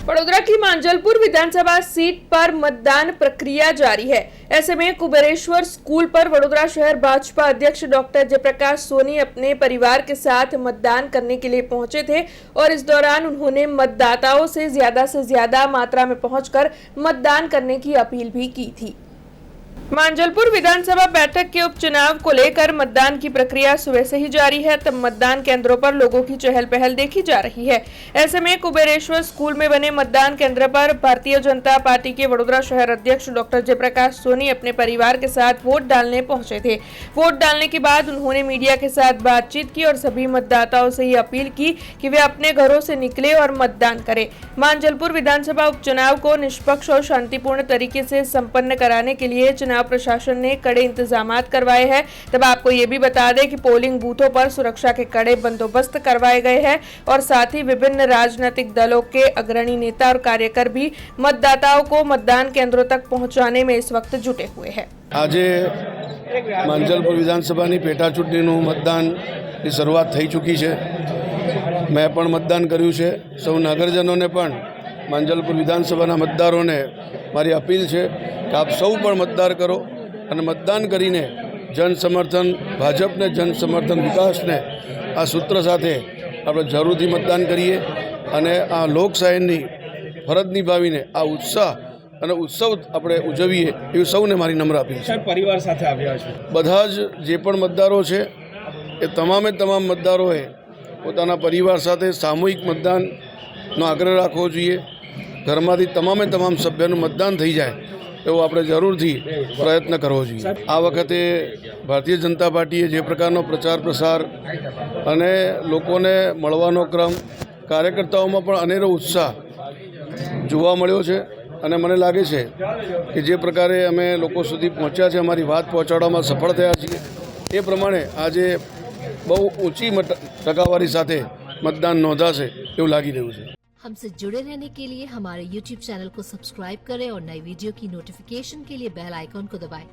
वडोदरा की मांजलपुर विधानसभा सीट पर मतदान प्रक्रिया जारी है। ऐसे में कुबेरेश्वर स्कूल पर वडोदरा शहर भाजपा अध्यक्ष डॉक्टर जयप्रकाश सोनी अपने परिवार के साथ मतदान करने के लिए पहुंचे थे और इस दौरान उन्होंने मतदाताओं से ज्यादा मात्रा में पहुंचकर मतदान करने की अपील भी की थी। मांजलपुर विधानसभा बैठक के उपचुनाव को लेकर मतदान की प्रक्रिया सुबह से ही जारी है। तब मतदान केंद्रों पर लोगों की चहल पहल देखी जा रही है। ऐसे में कुबेरेश्वर स्कूल में बने मतदान केंद्र पर भारतीय जनता पार्टी के वडोदरा शहर अध्यक्ष डॉक्टर जयप्रकाश सोनी अपने परिवार के साथ वोट डालने पहुंचे थे। वोट डालने के बाद उन्होंने मीडिया के साथ बातचीत की और सभी मतदाताओं से ये अपील की कि वे अपने घरों से निकले और मतदान करें। मांजलपुर विधानसभा उपचुनाव को निष्पक्ष और शांतिपूर्ण तरीके से संपन्न कराने के लिए चुनाव प्रशासन ने कड़े इंतजामात करवाए हैं। तब आपको ये भी बता दें कि पोलिंग बूथों पर सुरक्षा के कड़े बंदोबस्त करवाए गए हैं और साथ ही विभिन्न राजनीतिक दलों के अग्रणी नेता और कार्यकर भी मतदाताओं को मतदान केंद्रों तक पहुंचाने में इस वक्त जुटे हुए हैं। आज मांजलपुर विधानसभा पेटा चूंटणीનું मतदानની શરૂઆત થઈ ચૂકી છે। મેં પણ मतदान કર્યું છે। સૌ નગરજનોને પણ मांजलपुर विधानसभा मतदारों मारी अपील है कि आप सौ पर मतदान करो और मतदान करीने जन समर्थन भाजप ने जन समर्थन विकास ने आ सूत्र साथे आप जरूर मतदान करिए अने आ लोकशाही फरज निभावीने आ उत्साह અને ઉત્સવ આપણે ઉજવીએ એવી સૌને મારી નમ્ર અપીલ છે। પરિવાર સાથે આવ્યા છે બધા જ જે પણ મતદારો છે એ તમામે તમામ મતદારોએ પોતાના પરિવાર સાથે સામૂહિક મતદાનનો આગ્રહ રાખવો જોઈએ। ઘરમાંથી તમામે તમામ સભ્યોનું મતદાન થઈ જાય એવો આપણે જરૂરથી પ્રયત્ન કરવો જોઈએ। આ વખતે ભારતીય જનતા પાર્ટીએ જે પ્રકારનો પ્રચાર પ્રસાર અને લોકોને મળવાનો ક્રમ કાર્યકર્તાઓમાં પણ અનેરો ઉત્સાહ જોવા મળ્યો છે અને મને લાગે છે કે જે પ્રકારે અમે લોકો સુધી પહોંચ્યા છે અમારી વાત પહોંચાડવામાં સફળ થયા છીએ એ પ્રમાણે આજે બહુ ઊંચી ટકાવારી સાથે मतदान नोंधाશે એવું લાગી રહ્યું છે। हमसे जुड़े रहने के लिए हमारे YouTube चैनल को सब्सक्राइब करें और नई वीडियो की नोटिफिकेशन के लिए बेल आइकॉन को दबाएं।